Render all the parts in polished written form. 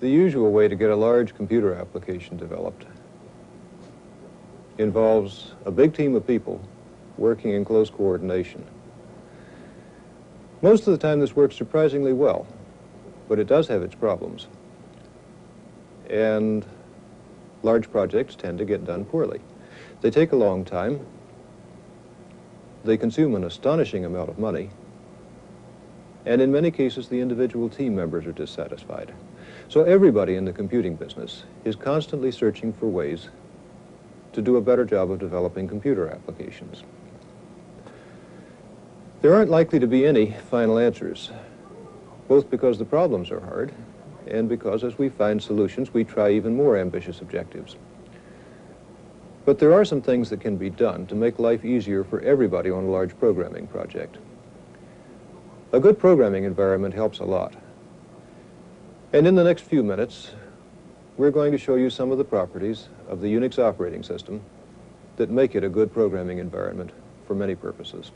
The usual way to get a large computer application developed involves a big team of people working in close coordination. Most of the time this works surprisingly well, but it does have its problems. And large projects tend to get done poorly. They take a long time, they consume an astonishing amount of money, and in many cases the individual team members are dissatisfied. So everybody in the computing business is constantly searching for ways to do a better job of developing computer applications. There aren't likely to be any final answers, both because the problems are hard and because as we find solutions, we try even more ambitious objectives. But there are some things that can be done to make life easier for everybody on a large programming project. A good programming environment helps a lot. And in the next few minutes, we're going to show you some of the properties of the UNIX operating system that make it a good programming environment for many purposes.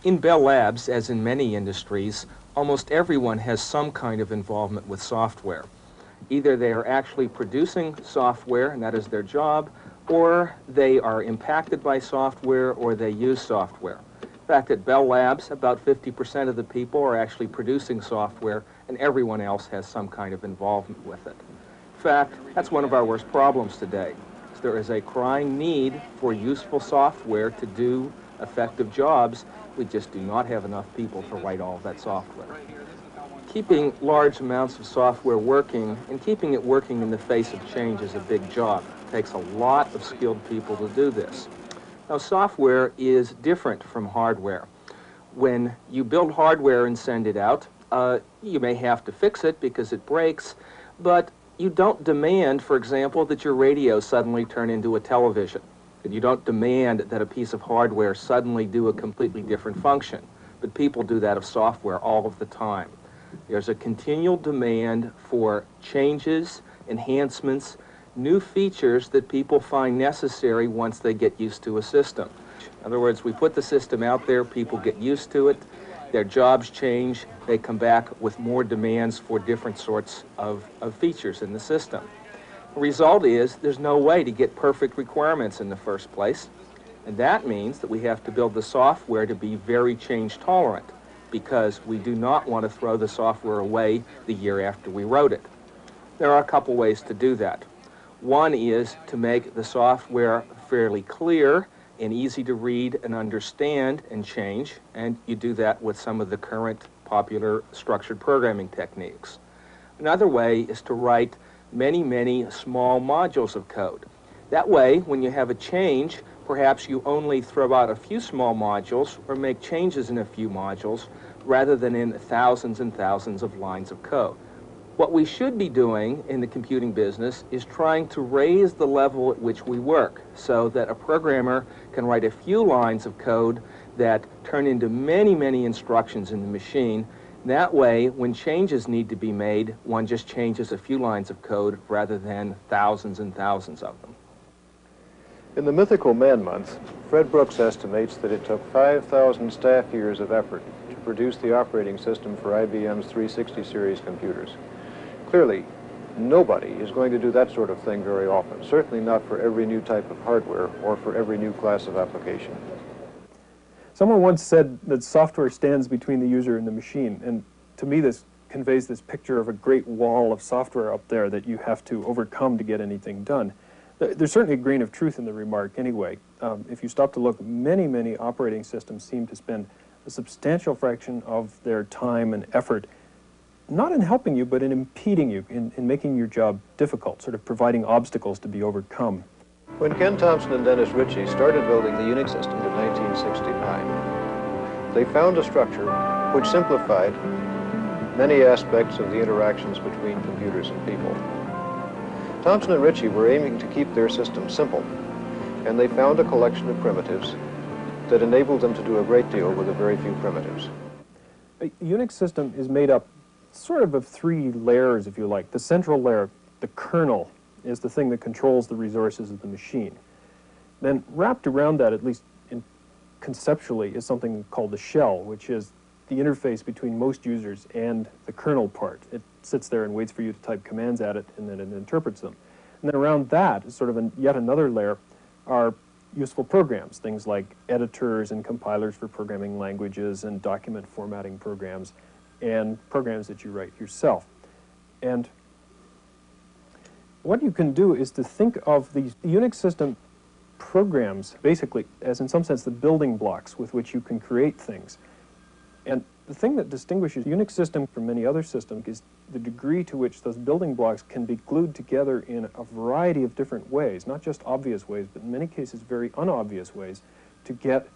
In Bell Labs, as in many industries, almost everyone has some kind of involvement with software. Either they are actually producing software, and that is their job, or they are impacted by software, or they use software. In fact, at Bell Labs, about 50% of the people are actually producing software, and everyone else has some kind of involvement with it. In fact, that's one of our worst problems today. There is a crying need for useful software to do effective jobs. We just do not have enough people to write all of that software. Keeping large amounts of software working and keeping it working in the face of change is a big job. It takes a lot of skilled people to do this. Now, software is different from hardware. When you build hardware and send it out, you may have to fix it because it breaks, but you don't demand, for example, that your radio suddenly turn into a television. And you don't demand that a piece of hardware suddenly do a completely different function. But people do that of software all of the time. There's a continual demand for changes, enhancements, new features that people find necessary once they get used to a system. In other words, we put the system out there, people get used to it, their jobs change, they come back with more demands for different sorts of features in the system. The result is there's no way to get perfect requirements in the first place, and that means that we have to build the software to be very change tolerant, because we do not want to throw the software away the year after we wrote it. There are a couple ways to do that. One is to make the software fairly clear and easy to read and understand and change, and you do that with some of the current popular structured programming techniques. Another way is to write many small modules of code. That way, when you have a change, perhaps you only throw out a few small modules or make changes in a few modules rather than in thousands and thousands of lines of code. What we should be doing in the computing business is trying to raise the level at which we work so that a programmer can write a few lines of code that turn into many instructions in the machine. That way, when changes need to be made, one just changes a few lines of code rather than thousands and thousands of them. In the mythical man month, Fred Brooks estimates that it took 5,000 staff years of effort to produce the operating system for IBM's 360 series computers. Clearly, nobody is going to do that sort of thing very often, certainly not for every new type of hardware or for every new class of application. Someone once said that software stands between the user and the machine, and to me this conveys this picture of a great wall of software up there that you have to overcome to get anything done. There's certainly a grain of truth in the remark anyway. If you stop to look, many operating systems seem to spend a substantial fraction of their time and effort not in helping you, but in impeding you, in making your job difficult, sort of providing obstacles to be overcome. When Ken Thompson and Dennis Ritchie started building the UNIX system in 1969, they found a structure which simplified many aspects of the interactions between computers and people. Thompson and Ritchie were aiming to keep their system simple, and they found a collection of primitives that enabled them to do a great deal with a very few primitives. A UNIX system is made up sort of three layers, if you like. The central layer, the kernel, is the thing that controls the resources of the machine. Then wrapped around that, at least conceptually, is something called the shell, which is the interface between most users and the kernel part. It sits there and waits for you to type commands at it, and then it interprets them. And then around that, sort of yet another layer, are useful programs, things like editors and compilers for programming languages and document formatting programs, and programs that you write yourself. And what you can do is to think of these Unix system programs basically as, in some sense, the building blocks with which you can create things. And the thing that distinguishes Unix system from many other systems is the degree to which those building blocks can be glued together in a variety of different ways, not just obvious ways, but in many cases very unobvious ways, to get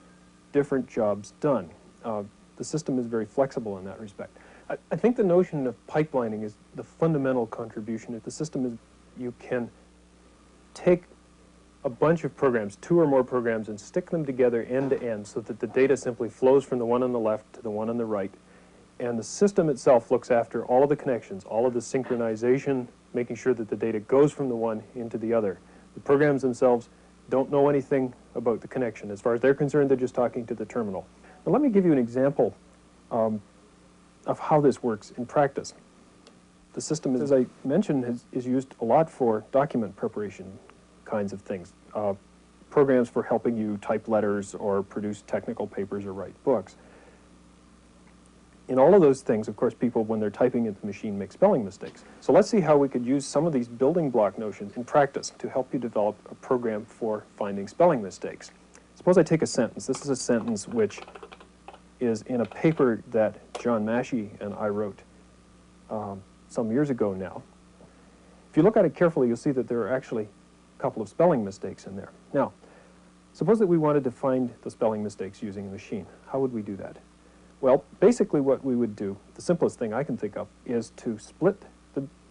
different jobs done. The system is very flexible in that respect. I think the notion of pipelining is the fundamental contribution. If the system is, you can take a bunch of programs, 2 or more programs, and stick them together end to end so that the data simply flows from the one on the left to the one on the right. And the system itself looks after all of the connections, all of the synchronization, making sure that the data goes from the one into the other. The programs themselves don't know anything about the connection. As far as they're concerned, they're just talking to the terminal. Now let me give you an example of how this works in practice. The system, as I mentioned, is used a lot for document preparation kinds of things. Programs for helping you type letters or produce technical papers or write books. In all of those things, of course, people, when they're typing at the machine, make spelling mistakes. So let's see how we could use some of these building block notions in practice to help you develop a program for finding spelling mistakes. Suppose I take a sentence. This is a sentence which is in a paper that John Massey and I wrote some years ago now. If you look at it carefully, you'll see that there are actually a couple of spelling mistakes in there. Now, suppose that we wanted to find the spelling mistakes using a machine. How would we do that? Well, basically what we would do, the simplest thing I can think of, is to split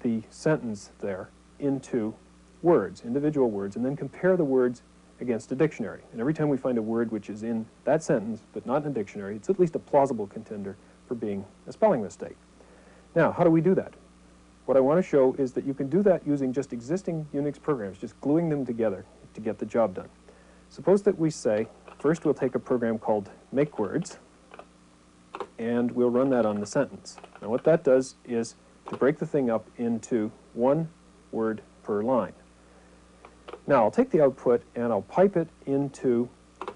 the sentence there into words, individual words, and then compare the words against a dictionary. And every time we find a word which is in that sentence but not in a dictionary, it's at least a plausible contender for being a spelling mistake. Now, how do we do that? What I want to show is that you can do that using just existing Unix programs, just gluing them together to get the job done. Suppose that we say, first we'll take a program called MakeWords, and we'll run that on the sentence. Now what that does is to break the thing up into 1 word per line. Now I'll take the output and I'll pipe it into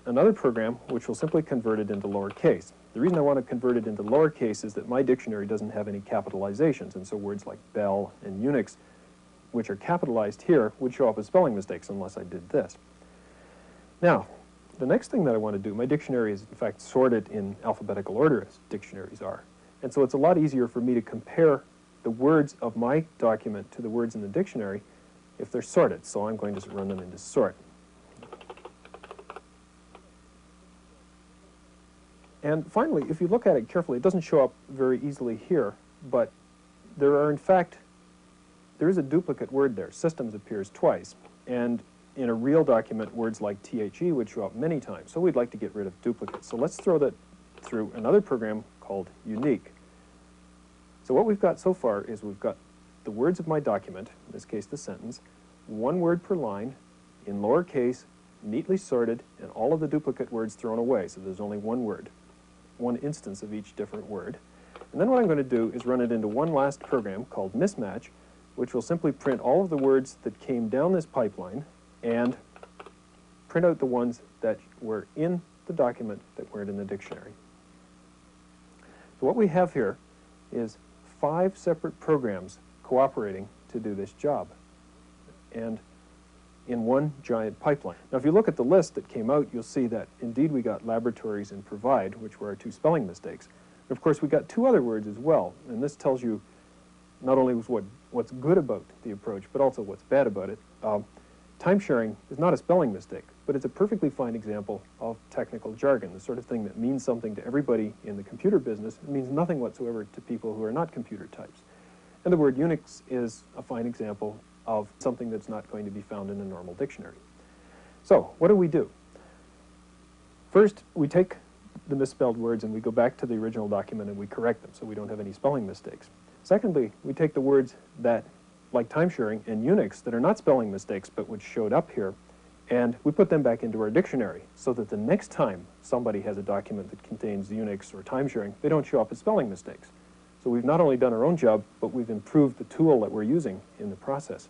another program which will simply convert it into lowercase. The reason I want to convert it into lowercase is that my dictionary doesn't have any capitalizations, and so words like Bell and Unix, which are capitalized here, would show up as spelling mistakes unless I did this. Now, the next thing that I want to do, my dictionary is in fact sorted in alphabetical order as dictionaries are, and so it's a lot easier for me to compare the words of my document to the words in the dictionary if they're sorted, so I'm going to run them into sort. And finally, if you look at it carefully, it doesn't show up very easily here, but there is a duplicate word there. Systems appears twice, and in a real document, words like THE would show up many times, so we'd like to get rid of duplicates. So let's throw that through another program called UNIX. So what we've got so far is we've got the words of my document, in this case the sentence, 1 word per line, in lowercase, neatly sorted, and all of the duplicate words thrown away, so there's only 1 word, 1 instance of each different word. And then what I'm going to do is run it into one last program called mismatch, which will simply print all of the words that came down this pipeline and print out the ones that were in the document that weren't in the dictionary. So what we have here is 5 separate programs cooperating to do this job, and in one giant pipeline. Now if you look at the list that came out, you'll see that indeed we got laboratories and provide, which were our 2 spelling mistakes. And of course we got 2 other words as well, and this tells you not only what's good about the approach, but also what's bad about it. Time sharing is not a spelling mistake, but it's a perfectly fine example of technical jargon, the sort of thing that means something to everybody in the computer business. It means nothing whatsoever to people who are not computer types. And the word Unix is a fine example of something that's not going to be found in a normal dictionary. So, what do? First, we take the misspelled words and we go back to the original document and we correct them so we don't have any spelling mistakes. Secondly, we take the words that, like time sharing and Unix, that are not spelling mistakes but which showed up here, And we put them back into our dictionary so that the next time somebody has a document that contains Unix or timesharing, they don't show up as spelling mistakes. So we've not only done our own job, but we've improved the tool that we're using in the process.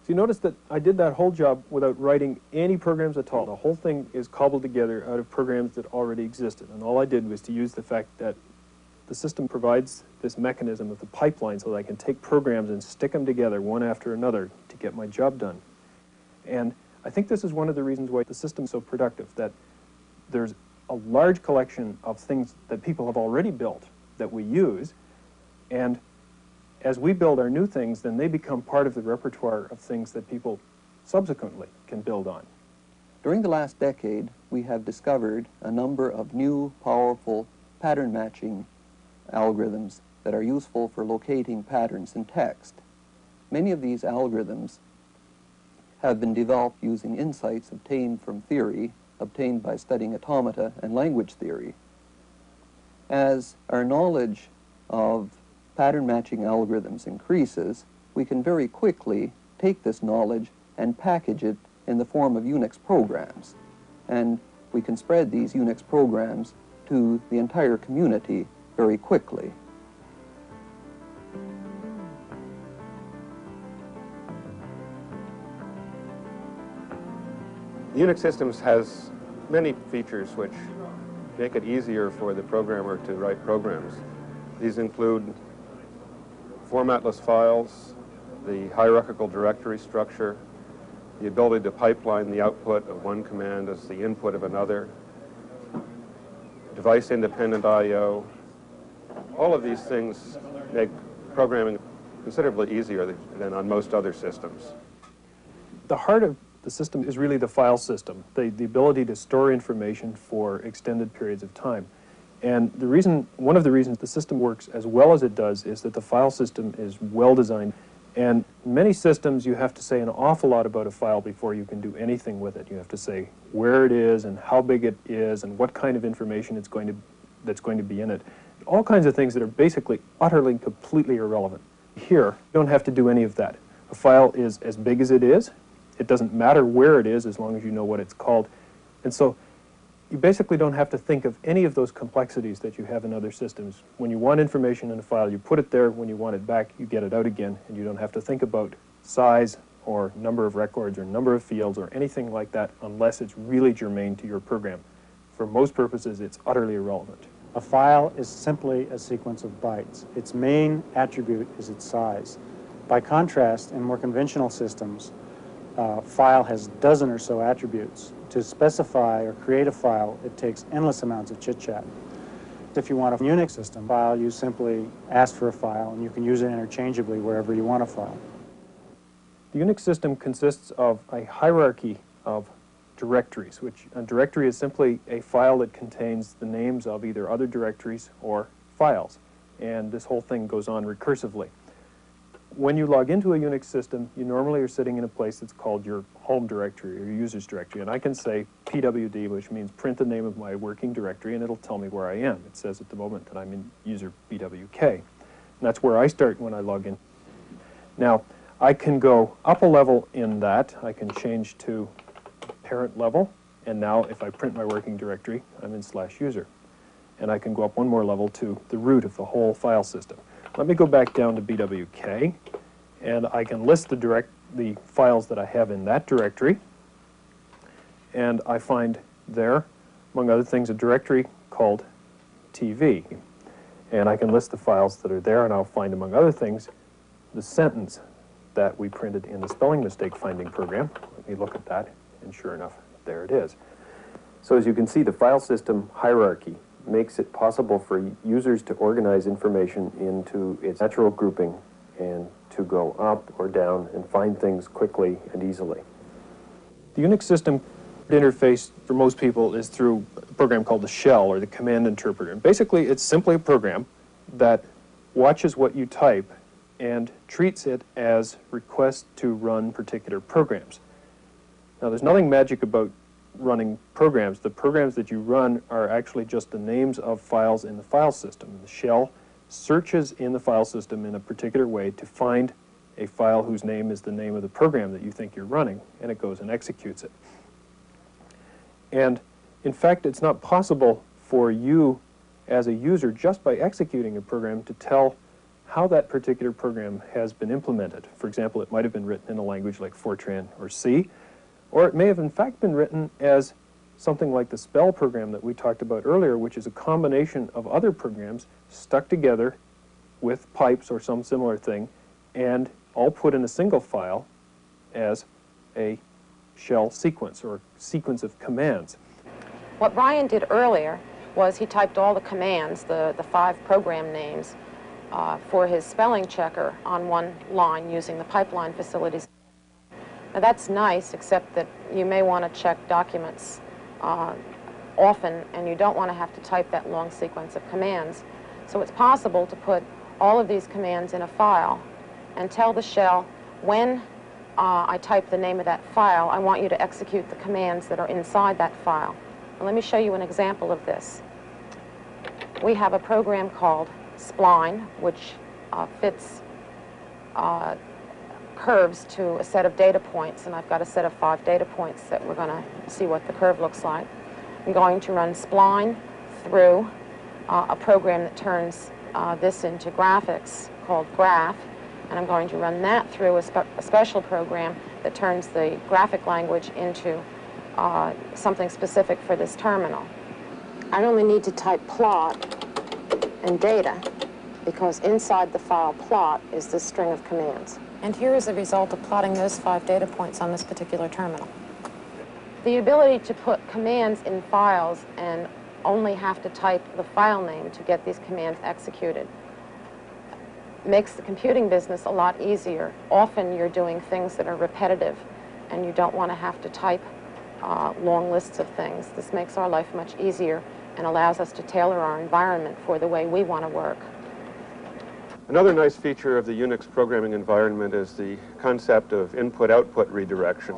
So you notice that I did that whole job without writing any programs at all. The whole thing is cobbled together out of programs that already existed. And all I did was to use the fact that the system provides this mechanism of the pipeline so that I can take programs and stick them together one after another to get my job done. And I think this is one of the reasons why the system's so productive, that there's a large collection of things that people have already built that we use, and as we build our new things, then they become part of the repertoire of things that people subsequently can build on. During the last decade, we have discovered a number of new, powerful pattern matching algorithms that are useful for locating patterns in text. Many of these algorithms have been developed using insights obtained from theory, obtained by studying automata and language theory. As our knowledge of pattern matching algorithms increases, we can very quickly take this knowledge and package it in the form of UNIX programs. And we can spread these UNIX programs to the entire community very quickly. UNIX systems has many features which make it easier for the programmer to write programs. These include formatless files, the hierarchical directory structure, the ability to pipeline the output of one command as the input of another, device-independent I/O. All of these things make programming considerably easier than on most other systems. The heart of the system is really the file system, the ability to store information for extended periods of time. And one of the reasons the system works as well as it does is that the file system is well designed. And in many systems, you have to say an awful lot about a file before you can do anything with it. You have to say where it is and how big it is and what kind of information that's going to be in it. All kinds of things that are basically utterly, completely irrelevant. Here, you don't have to do any of that. A file is as big as it is. It doesn't matter where it is as long as you know what it's called. And so you basically don't have to think of any of those complexities that you have in other systems. When you want information in a file, you put it there. When you want it back, you get it out again, and you don't have to think about size or number of records or number of fields or anything like that unless it's really germane to your program. For most purposes, it's utterly irrelevant. A file is simply a sequence of bytes. Its main attribute is its size. By contrast, in more conventional systems, file has a dozen or so attributes. To specify or create a file, it takes endless amounts of chit-chat. If you want a Unix system file, you simply ask for a file, and you can use it interchangeably wherever you want a file. The Unix system consists of a hierarchy of directories, which a directory is simply a file that contains the names of either other directories or files. And this whole thing goes on recursively. When you log into a Unix system, you normally are sitting in a place that's called your home directory or your user's directory. And I can say pwd, which means print the name of my working directory, and it'll tell me where I am. It says at the moment that I'm in user bwk. And that's where I start when I log in. Now, I can go up a level in that. I can change to parent level. And now, if I print my working directory, I'm in /user. And I can go up one more level to the root of the whole file system. Let me go back down to bwk, and I can list the files that I have in that directory. And I find there, among other things, a directory called TV. And I can list the files that are there, and I'll find, among other things, the sentence that we printed in the spelling mistake finding program. Let me look at that, and sure enough, there it is. So as you can see, the file system hierarchy makes it possible for users to organize information into its natural grouping and to go up or down and find things quickly and easily. The Unix system interface for most people is through a program called the shell, or the command interpreter. And basically, it's simply a program that watches what you type and treats it as requests to run particular programs. Now, there's nothing magic about running programs. The programs that you run are actually just the names of files in the file system. The shell searches in the file system in a particular way to find a file whose name is the name of the program that you think you're running, and it goes and executes it. And in fact, it's not possible for you as a user, just by executing a program, to tell how that particular program has been implemented. For example, it might have been written in a language like Fortran or C, or it may have in fact been written as something like the spell program that we talked about earlier, which is a combination of other programs stuck together with pipes or some similar thing, and all put in a single file as a shell sequence or sequence of commands. What Brian did earlier was he typed all the commands, the 5 program names, for his spelling checker on one line using the pipeline facilities. Now that's nice, except that you may want to check documents often, and you don't want to have to type that long sequence of commands. So it's possible to put all of these commands in a file and tell the shell, when I type the name of that file, I want you to execute the commands that are inside that file. And let me show you an example of this. We have a program called Spline, which fits curves to a set of data points, and I've got a set of 5 data points that we're going to see what the curve looks like. I'm going to run Spline through a program that turns this into graphics called Graph, and I'm going to run that through a special program that turns the graphic language into something specific for this terminal. I only need to type plot and data because inside the file plot is this string of commands. And here is the result of plotting those 5 data points on this particular terminal. The ability to put commands in files and only have to type the file name to get these commands executed makes the computing business a lot easier. Often you're doing things that are repetitive and you don't want to have to type long lists of things. This makes our life much easier and allows us to tailor our environment for the way we want to work. Another nice feature of the Unix programming environment is the concept of input-output redirection.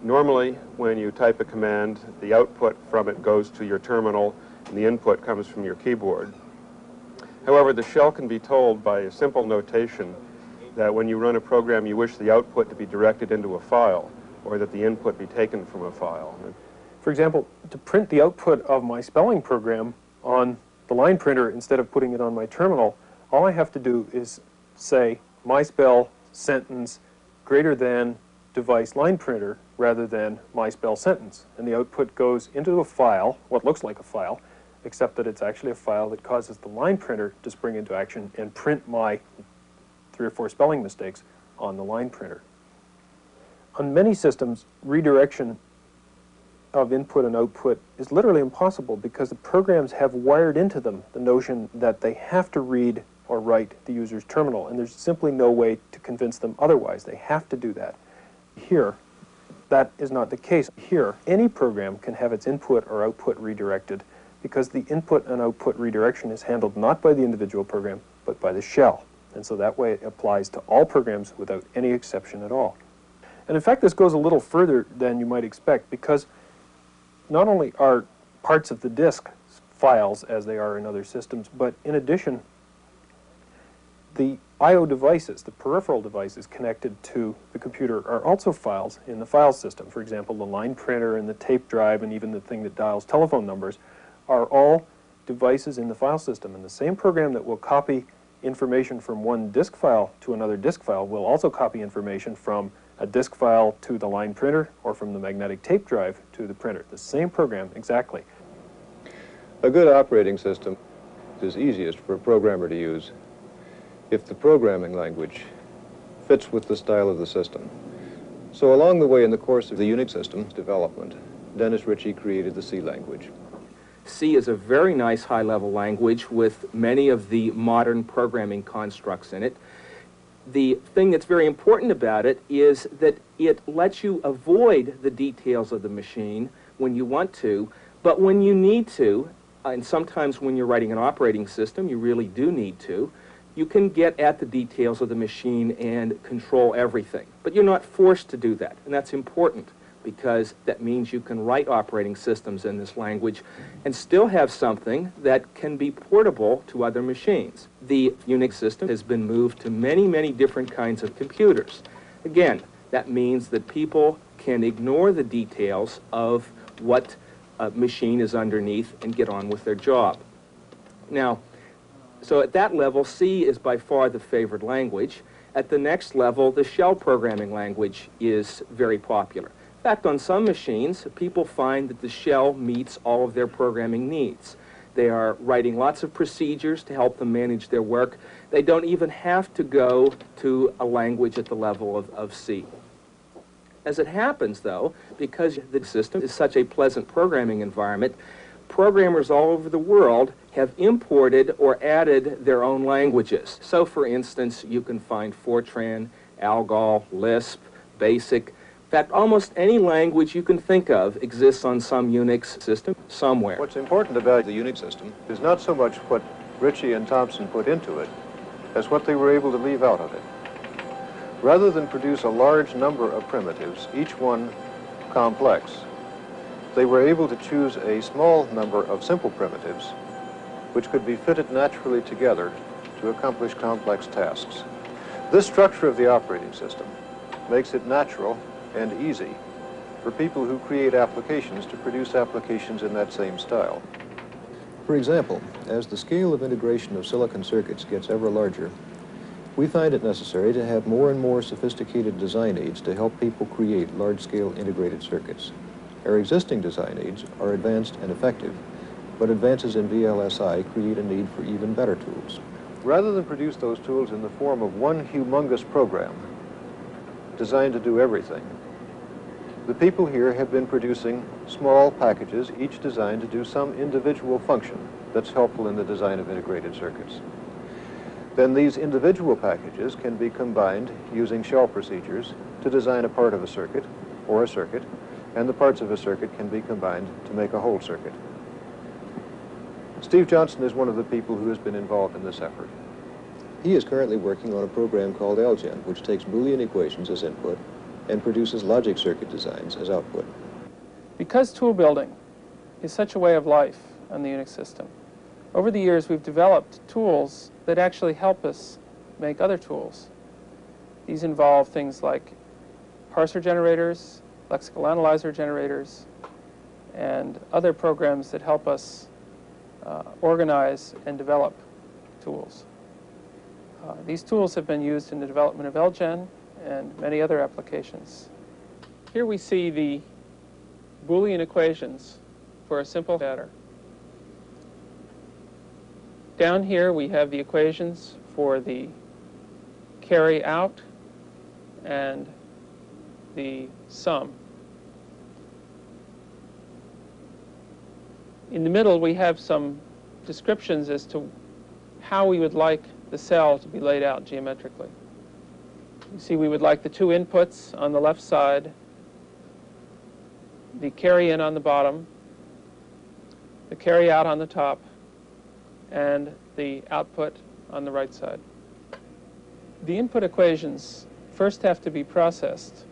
Normally, when you type a command, the output from it goes to your terminal, and the input comes from your keyboard. However, the shell can be told by a simple notation that when you run a program, you wish the output to be directed into a file, or that the input be taken from a file. For example, to print the output of my spelling program on the line printer instead of putting it on my terminal, all I have to do is say my spell sentence greater than device line printer rather than my spell sentence. And the output goes into a file, what looks like a file, except that it's actually a file that causes the line printer to spring into action and print my 3 or 4 spelling mistakes on the line printer. On many systems, redirection of input and output is literally impossible because the programs have wired into them the notion that they have to read or write the user's terminal, and there's simply no way to convince them otherwise. They have to do that. Here, that is not the case. Here, any program can have its input or output redirected because the input and output redirection is handled not by the individual program, but by the shell. And so that way it applies to all programs without any exception at all. And in fact, this goes a little further than you might expect because not only are parts of the disk files as they are in other systems, but in addition, the I/O devices, the peripheral devices connected to the computer, are also files in the file system. For example, the line printer and the tape drive and even the thing that dials telephone numbers are all devices in the file system. And the same program that will copy information from one disk file to another disk file will also copy information from a disk file to the line printer or from the magnetic tape drive to the printer. The same program, exactly. A good operating system is easiest for a programmer to use if the programming language fits with the style of the system. So along the way in the course of the Unix system's development, Dennis Ritchie created the C language. C is a very nice high-level language with many of the modern programming constructs in it. The thing that's very important about it is that it lets you avoid the details of the machine when you want to, but when you need to, and sometimes when you're writing an operating system, you really do need to, you can get at the details of the machine and control everything. But you're not forced to do that, and that's important because that means you can write operating systems in this language and still have something that can be portable to other machines. the UNIX system has been moved to many, many different kinds of computers. Again, that means that people can ignore the details of what a machine is underneath and get on with their job. Now, so at that level, C is by far the favored language. At the next level, the shell programming language is very popular. In fact, on some machines, people find that the shell meets all of their programming needs. They are writing lots of procedures to help them manage their work. They don't even have to go to a language at the level of C. As it happens, though, because the system is such a pleasant programming environment, programmers all over the world have imported or added their own languages. So, for instance, you can find Fortran, Algol, Lisp, BASIC. In fact, almost any language you can think of exists on some UNIX system somewhere. What's important about the UNIX system is not so much what Ritchie and Thompson put into it as what they were able to leave out of it. Rather than produce a large number of primitives, each one complex, they were able to choose a small number of simple primitives which could be fitted naturally together to accomplish complex tasks. This structure of the operating system makes it natural and easy for people who create applications to produce applications in that same style. For example, as the scale of integration of silicon circuits gets ever larger, we find it necessary to have more and more sophisticated design aids to help people create large-scale integrated circuits. Our existing design aids are advanced and effective, but advances in VLSI create a need for even better tools. Rather than produce those tools in the form of one humongous program designed to do everything, the people here have been producing small packages, each designed to do some individual function that's helpful in the design of integrated circuits. Then these individual packages can be combined using shell procedures to design a part of a circuit or a circuit, and the parts of a circuit can be combined to make a whole circuit. Steve Johnson is one of the people who has been involved in this effort. He is currently working on a program called Algen, which takes Boolean equations as input and produces logic circuit designs as output. Because tool building is such a way of life on the Unix system, over the years we've developed tools that actually help us make other tools. These involve things like parser generators, lexical analyzer generators, and other programs that help us organize and develop tools. These tools have been used in the development of Lgen and many other applications. Here we see the Boolean equations for a simple adder. Down here we have the equations for the carry out and the sum. In the middle we have some descriptions as to how we would like the cell to be laid out geometrically. You see, we would like the two inputs on the left side, the carry in on the bottom, the carry out on the top, and the output on the right side. The input equations first have to be processed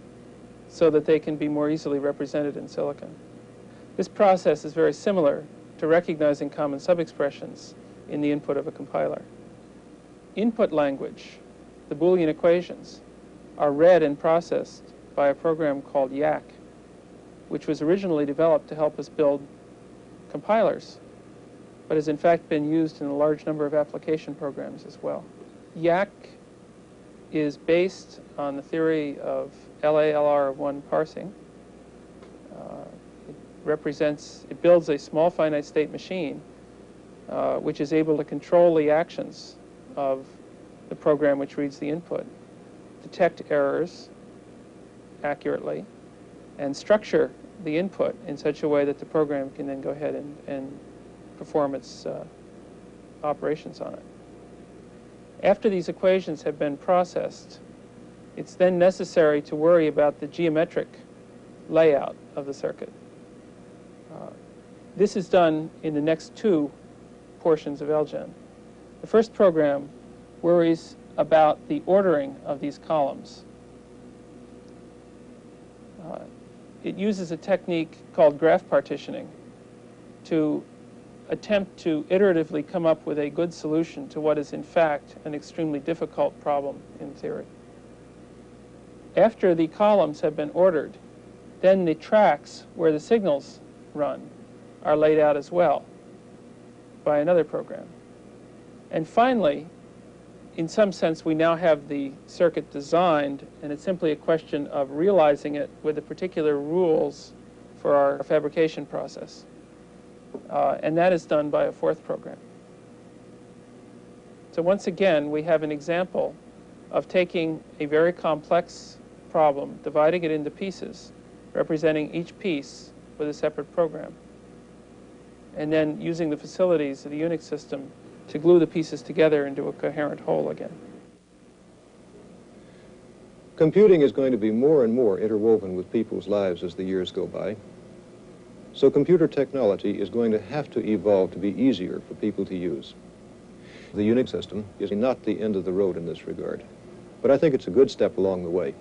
so that they can be more easily represented in silicon. This process is very similar to recognizing common subexpressions in the input of a compiler. Input language, the Boolean equations, are read and processed by a program called YAC, which was originally developed to help us build compilers, but has in fact been used in a large number of application programs as well. YAC is based on the theory of LA-LR of 1 parsing. It builds a small finite state machine which is able to control the actions of the program which reads the input, detect errors accurately, and structure the input in such a way that the program can then go ahead and perform its operations on it. After these equations have been processed, it's then necessary to worry about the geometric layout of the circuit. This is done in the next two portions of Lgen. The first program worries about the ordering of these columns. It uses a technique called graph partitioning to attempt to iteratively come up with a good solution to what is in fact an extremely difficult problem in theory. After the columns have been ordered, then the tracks where the signals run are laid out as well by another program. And finally, in some sense, we now have the circuit designed, and it's simply a question of realizing it with the particular rules for our fabrication process. And that is done by a fourth program. So once again, we have an example of taking a very complex problem, dividing it into pieces, representing each piece with a separate program, and then using the facilities of the UNIX system to glue the pieces together into a coherent whole again. Computing is going to be more and more interwoven with people's lives as the years go by. So computer technology is going to have to evolve to be easier for people to use. The UNIX system is not the end of the road in this regard, but I think it's a good step along the way.